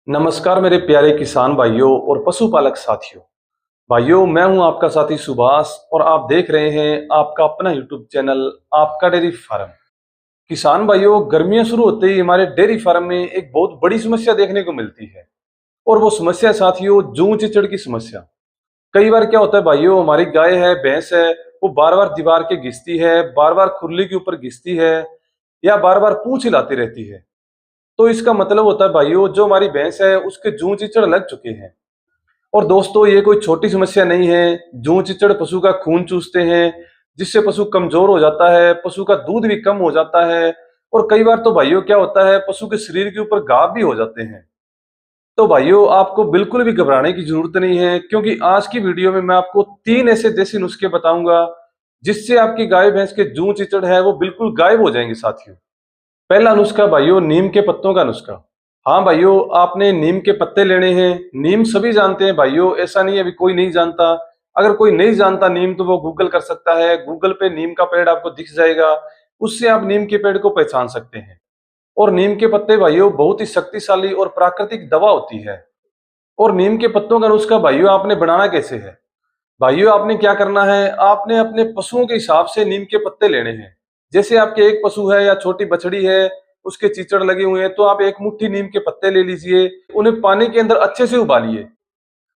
नमस्कार मेरे प्यारे किसान भाइयों और पशुपालक साथियों। भाइयों, मैं हूं आपका साथी सुभाष और आप देख रहे हैं आपका अपना यूट्यूब चैनल आपका डेयरी फार्म। किसान भाइयों, गर्मियां शुरू होते ही हमारे डेयरी फार्म में एक बहुत बड़ी समस्या देखने को मिलती है और वो समस्या साथियों जूं चिचड़ की समस्या। कई बार क्या होता है भाइयों, हमारी गाय है, भैंस है, वो बार बार दीवार के घिसती है, बार बार खुरली के ऊपर घिसती है या बार बार पूंछ हिलाती रहती है। तो इसका मतलब होता है भाइयों, जो हमारी भैंस है उसके जूं चिचड़ लग चुके हैं। और दोस्तों, ये कोई छोटी समस्या नहीं है। जूं चिचड़ पशु का खून चूसते हैं, जिससे पशु कमजोर हो जाता है, पशु का दूध भी कम हो जाता है और कई बार तो भाइयों क्या होता है, पशु के शरीर के ऊपर घाव भी हो जाते हैं। तो भाइयों, आपको बिल्कुल भी घबराने की जरूरत नहीं है, क्योंकि आज की वीडियो में मैं आपको 3 ऐसे देसी नुस्खे बताऊंगा जिससे आपकी गाय भैंस के जूं चिचड़ है वो बिल्कुल गायब हो जाएंगे साथियों। पहला नुस्खा भाइयों, नीम के पत्तों का नुस्खा। हाँ भाइयों, आपने नीम के पत्ते लेने हैं। नीम सभी जानते हैं भाइयों, ऐसा नहीं है अभी कोई नहीं जानता। अगर कोई नहीं जानता नीम तो वो गूगल कर सकता है। गूगल पे नीम का पेड़ आपको दिख जाएगा, उससे आप नीम के पेड़ को पहचान सकते हैं। और नीम के पत्ते भाइयों बहुत ही शक्तिशाली और प्राकृतिक दवा होती है। और नीम के पत्तों का नुस्खा भाइयों आपने बनाना कैसे है? भाइयों, आपने क्या करना है, आपने अपने पशुओं के हिसाब से नीम के पत्ते लेने हैं। जैसे आपके एक पशु है या छोटी बछड़ी है, उसके चीचड़ लगे हुए हैं, तो आप एक मुट्ठी नीम के पत्ते ले लीजिए, उन्हें पानी के अंदर अच्छे से उबालिए।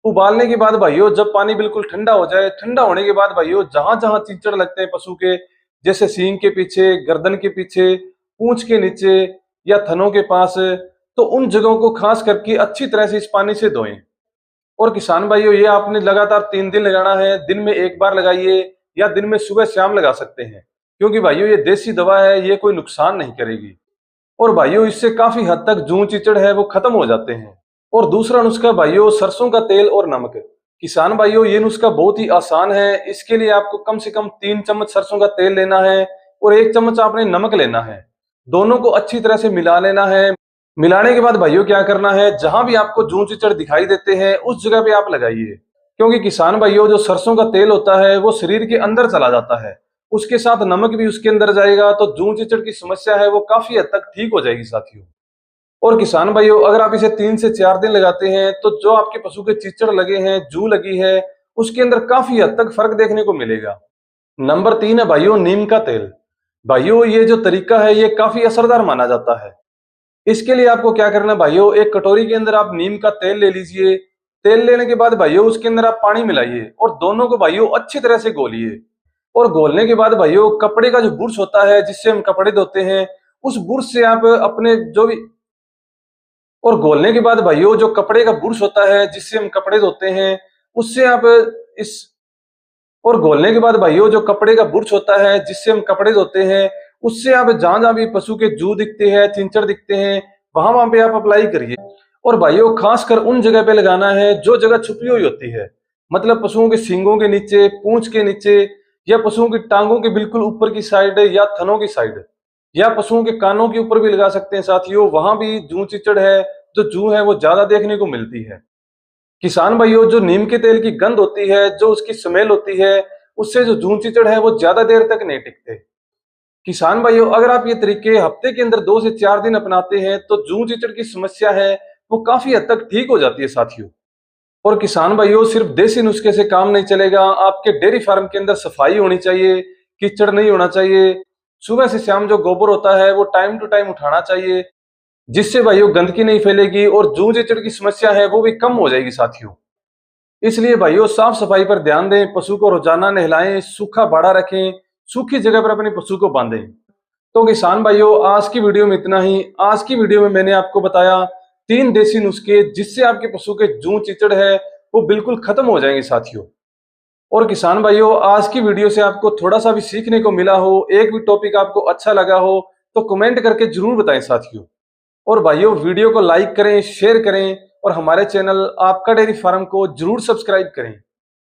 उबालने के बाद भाइयों, जब पानी बिल्कुल ठंडा हो जाए, ठंडा होने के बाद भाइयों जहां जहां चीचड़ लगते हैं पशु के, जैसे सींग के पीछे, गर्दन के पीछे, पूंछ के नीचे या थनों के पास, तो उन जगहों को खास करके अच्छी तरह से इस पानी से धोएं। और किसान भाइयों, ये आपने लगातार 3 दिन लगाना है। दिन में एक बार लगाइए या दिन में सुबह शाम लगा सकते हैं, क्योंकि भाइयों ये देसी दवा है, ये कोई नुकसान नहीं करेगी। और भाइयों, इससे काफी हद तक जूं चिचड़ है वो खत्म हो जाते हैं। और दूसरा नुस्खा भाइयों, सरसों का तेल और नमक। किसान भाइयों, ये नुस्खा बहुत ही आसान है। इसके लिए आपको कम से कम 3 चम्मच सरसों का तेल लेना है और 1 चम्मच आपने नमक लेना है। दोनों को अच्छी तरह से मिला लेना है। मिलाने के बाद भाइयों क्या करना है, जहां भी आपको जूं चिचड़ दिखाई देते हैं उस जगह पे आप लगाइए। क्योंकि किसान भाइयों, जो सरसों का तेल होता है वो शरीर के अंदर चला जाता है, उसके साथ नमक भी उसके अंदर जाएगा, तो जूं चिचड़ की समस्या है वो काफी हद तक ठीक हो जाएगी साथियों। और किसान भाइयों, अगर आप इसे 3 से 4 दिन लगाते हैं तो जो आपके पशु के चिचड़ लगे हैं, जू लगी है, उसके अंदर काफी हद तक फर्क देखने को मिलेगा। नंबर 3 है भाइयों, नीम का तेल। भाइयों, ये जो तरीका है ये काफी असरदार माना जाता है। इसके लिए आपको क्या करना है भाइयों, एक कटोरी के अंदर आप नीम का तेल ले लीजिए। तेल लेने के बाद भाइयों उसके अंदर आप पानी मिलाइए और दोनों को भाइयों अच्छी तरह से घोलिए। और घोलने के बाद भाइयों, कपड़े का जो बुर्श होता है जिससे हम कपड़े धोते हैं, उस बुर्श से आप अपने जो भी और घोलने के बाद भाइयों, जो कपड़े का बुर्श होता है जिससे हम कपड़े धोते हैं, उससे आप इस और घोलने के बाद भाइयों, जो कपड़े का बुर्श होता है जिससे हम कपड़े धोते हैं, उससे आप जहां जहां भी पशु के जू दिखते हैं, चिंचड़ दिखते हैं, वहां वहां पे आप अप्लाई करिए। और भाइयों, खासकर उन जगह पे लगाना है जो जगह छुपी हुई होती है। मतलब पशुओं के सींगों के नीचे, पूंछ के नीचे, या पशुओं की टांगों के बिल्कुल ऊपर की साइड या थनों की साइड, या पशुओं के कानों के ऊपर भी लगा सकते हैं साथियों। वहां भी जू चिचड़ है, जो जू है वो ज्यादा देखने को मिलती है। किसान भाइयों, जो नीम के तेल की गंध होती है, जो उसकी स्मेल होती है, उससे जो जूं चिचड़ है वो ज्यादा देर तक नहीं टिकते। किसान भाइयों, अगर आप ये तरीके हफ्ते के अंदर 2 से 4 दिन अपनाते हैं तो जूं चिचड़ की समस्या है वो काफी हद तक ठीक हो जाती है साथियों। और किसान भाइयों, सिर्फ देसी नुस्खे से काम नहीं चलेगा। आपके डेयरी फार्म के अंदर सफाई होनी चाहिए, कीचड़ नहीं होना चाहिए। सुबह से शाम जो गोबर होता है वो टाइम टू टाइम उठाना चाहिए, जिससे भाइयों गंदगी नहीं फैलेगी और जूं चिचड़ की समस्या है वो भी कम हो जाएगी साथियों। इसलिए भाइयों, साफ सफाई पर ध्यान दें, पशु को रोजाना नहलाएं, सूखा बाड़ा रखें, सूखी जगह पर अपने पशु को बांधें। तो किसान भाइयों, आज की वीडियो में इतना ही। आज की वीडियो में मैंने आपको बताया 3 देसी नुस्खे जिससे आपके पशु के जूं चिचड़ है वो बिल्कुल खत्म हो जाएंगे साथियों। और किसान भाइयों, आज की वीडियो से आपको थोड़ा सा भी सीखने को मिला हो, एक भी टॉपिक आपको अच्छा लगा हो, तो कमेंट करके जरूर बताएं साथियों। और भाइयों, वीडियो को लाइक करें, शेयर करें और हमारे चैनल आपका डेयरी फार्म को जरूर सब्सक्राइब करें।